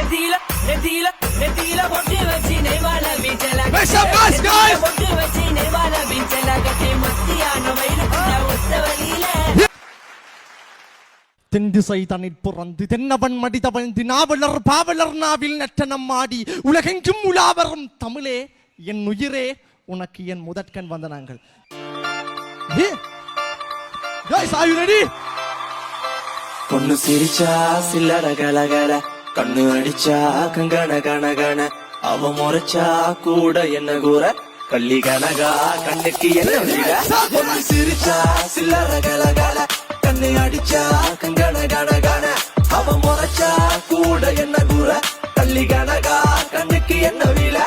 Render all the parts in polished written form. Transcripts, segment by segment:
நெத்தியில பொட்டு வச்சு நெய்வால வீச்சல பொட்டு வச்சு நெய்வால வீச்சல கட்டி மத்தியான வயலுக்குள்ள ஒத்த வழியில தென்திசை தனிற் புறந்து தென்னவன் மடிதவழ்ந்து நாவலர் பாவலர் நாவில் நட்டனம் ஆடி உலகெங்கும் உலாவரும் தமிழே என் உயிரே உனக்கு என் முதற்கண் வந்தனங்கள். பொண்ணு சிரிச்சா சில்லற கலகல கண்ணு அடிச்சா கங்கண கணகண அவ முறைச்சா கூட என்ன கூற கள்ளி கனகா கண்ணுக்கு என்ன வீர. பொண்ணு சிரிச்சா சில்லற கலகல கண்ணு அடிச்சா கங்கண கணகண அவ முறைச்சா கூட என்ன கூற கள்ளி கனகா கண்ணுக்கு என்ன வீர.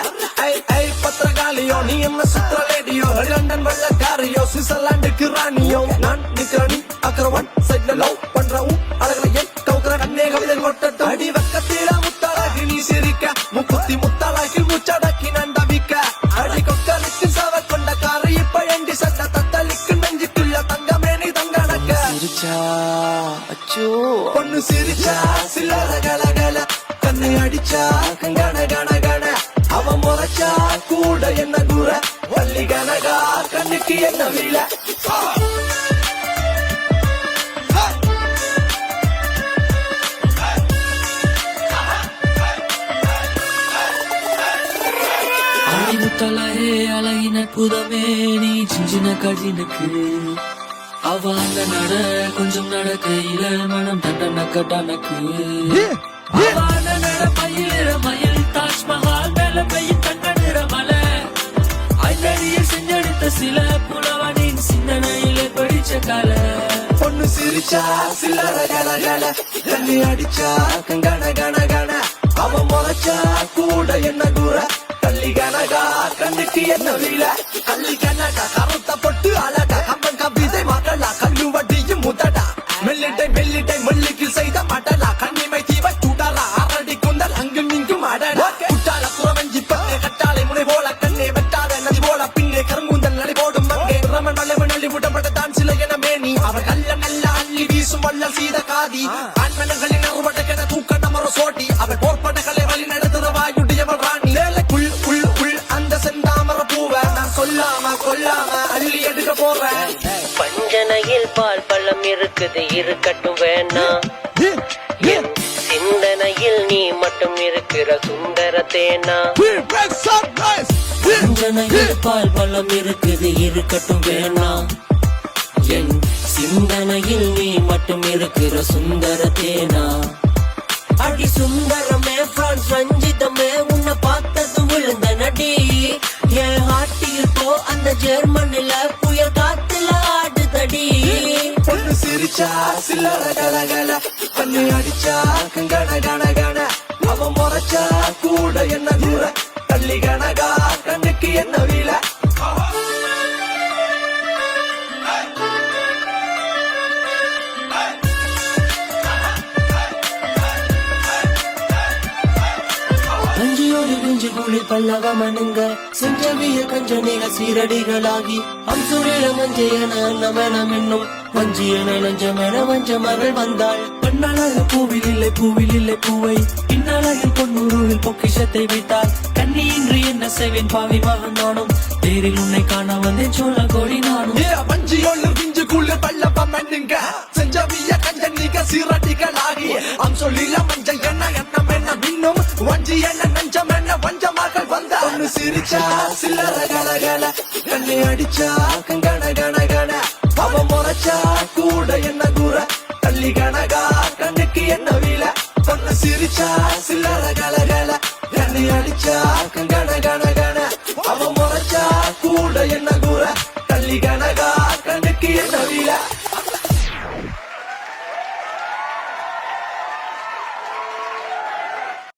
பத்திரகாலியோ நீ என்ன சுத்திரலேடியோ லண்டன் வெள்ளக்காரியோ சுவிட்சர்லாந்துக்கு ராணியோ நான் நிக்கணி அக்கரவன் சைட்ல லவ் பண்றவும் அழகலையே கவுக்கற கண்ணே கவிதை கொட்டட்டும் அடி வக்கத்தில முத்தாளாகி நீ சிரிக்க முக்குத்தி முத்தாளாகி முச்சடக்கி நண்டவிக்க அடி கொக்கலுக்கு சவ கொண்ட காரை இப்ப எண்டி சட்ட தத்தளிக்கு நெஞ்சுக்குள்ள தங்கமே நீ தங்கணக்க சிரிச்சா அச்சோ பொண்ணு சிரிச்சா சில்லற கலகல கண்ணு அடிச்சா கங்கண கண கண அவ முறைச்சா கூட என்ன கூற வள்ளி கனகா கண்ணுக்கு என்ன வீல. அடிமுத்தலே அழகின புதமே நீ சின்ன கடினுக்கு அவ அந்த நட கொஞ்சம் நடக்கையில மனம் தண்டனக்க டனக்கு மயில் மயில் தாஜ்மஹால் மேல பெய்யும் கண்ண மலை ஐந்தடியில் செஞ்செடுத்த சில புலவனின் சிந்தனையில படிச்ச கால. பொண்ணு சிரிச்சா சில்லற கலகல கண்ணி அடிச்சா கங்கண கண கண அவ முறைச்சா கூட என்ன கூற கள்ளி கனகா கண்ணுக்கு என்ன வீல. கள்ளி கனகா கருத்த பொட்டு அழகா கம்பன் கவிதை மகளா கல்லு வட்டியும் முதடா மெல்லிட்டை மெல்லிட்டை மல்லிக்கு செய்த மடலா கண்ணிமை தீவை துடரா அரடி குந்தல் அங்கும் இங்கும் அடடா குட்டால குறவஞ்சி பத்து கட்டாலை முனை போல கண்ணே வெட்டாத நதி போல பின்னே கருங்குந்தல் நடி போடும் மங்கே ரமன் வல்லவன் அள்ளி விடப்பட்ட தான் சில என மேனி அவர் கல்ல நல்ல அள்ளி வீசும் வல்லல் சீத காதி ஆண்மனங்களின் அறுபடக்கென தூக்க நமர சோட்டி அவர் போர்ப்படகளை வழி நடத்துற வாயுடையவர் ராணி உள் உள் உள் அந்த செந்தாமர பூவ நான் சொல்லாம கொல்லாம அள்ளி எடுக்க போறேன். பஞ்சனையில் பால் பழம் இருக்குது இருக்கட்டும் வேணாம் சிந்தனையில் நீ மட்டும் இருக்கிற சுந்தர தேனா. பஞ்சனையில் பால் பழம் இருக்குது இருக்கட்டும் வேணாம் என் சிந்தனையில் நீ மட்டும் இருக்கிற சுந்தர தேனா. அடி சுந்தரமே பிரான்ஸ் ரஞ்சிதமே உன்னை பார்த்தது விழுந்த நடி என் ஹாட்டியில் போ அந்த ஜெர்மனில புயல் காத்துல ஆடுதடி. பொண்ணு சிரிச்சா சில்லற கலகல கண்ணு அடிச்சா கங்கண கண கண அவ முறைச்சா கூட என்ன தூர கள்ளி கனகா கண்ணுக்கு என்ன வீல. பல்லவமனுங்க செஞ்சவிய கஞ்சனிக சீரடிகளாகி அம்சுரில மஞ்சையன நமனம் என்னும் வஞ்சியன நஞ்சமென வஞ்சமகள் வந்தாள். பெண்ணழக பூவில் இல்லை பூவை பின்னழகில் பொன்னுருவில் பொக்கிஷத்தை வைத்தாள். கண்ணியின்றி என்ன செய்வேன் பாவி மகன் நானும் தேரில் உன்னை காண வந்தேன் சோழ கோடி நானும். வஞ்சியோடு விஞ்சுக்குள்ள பல்லவமனுங்க செஞ்சவிய கஞ்சனிக சீரடிகளாகி அம்சுரில மஞ்சையன எண்ணம் என்ன இன்னும் வஞ்சியன நஞ்சமென வஞ்சமகள் வந்த. பொண்ணு சிரிச்சா சில்லற கலகல கண்ணி அடிச்சா கங்கண கண கண அவ முறைச்சா கூட என்ன கூற கள்ளி கனகா கண்ணுக்கு என்ன வீல. பொண்ணு சிரிச்சா சில்லற கலகல கண்ணி அடிச்சா கங்கண கண கண அவ முறைச்சா கூட என்ன கூற கள்ளி கனகா கண்ணுக்கு என்ன வீல.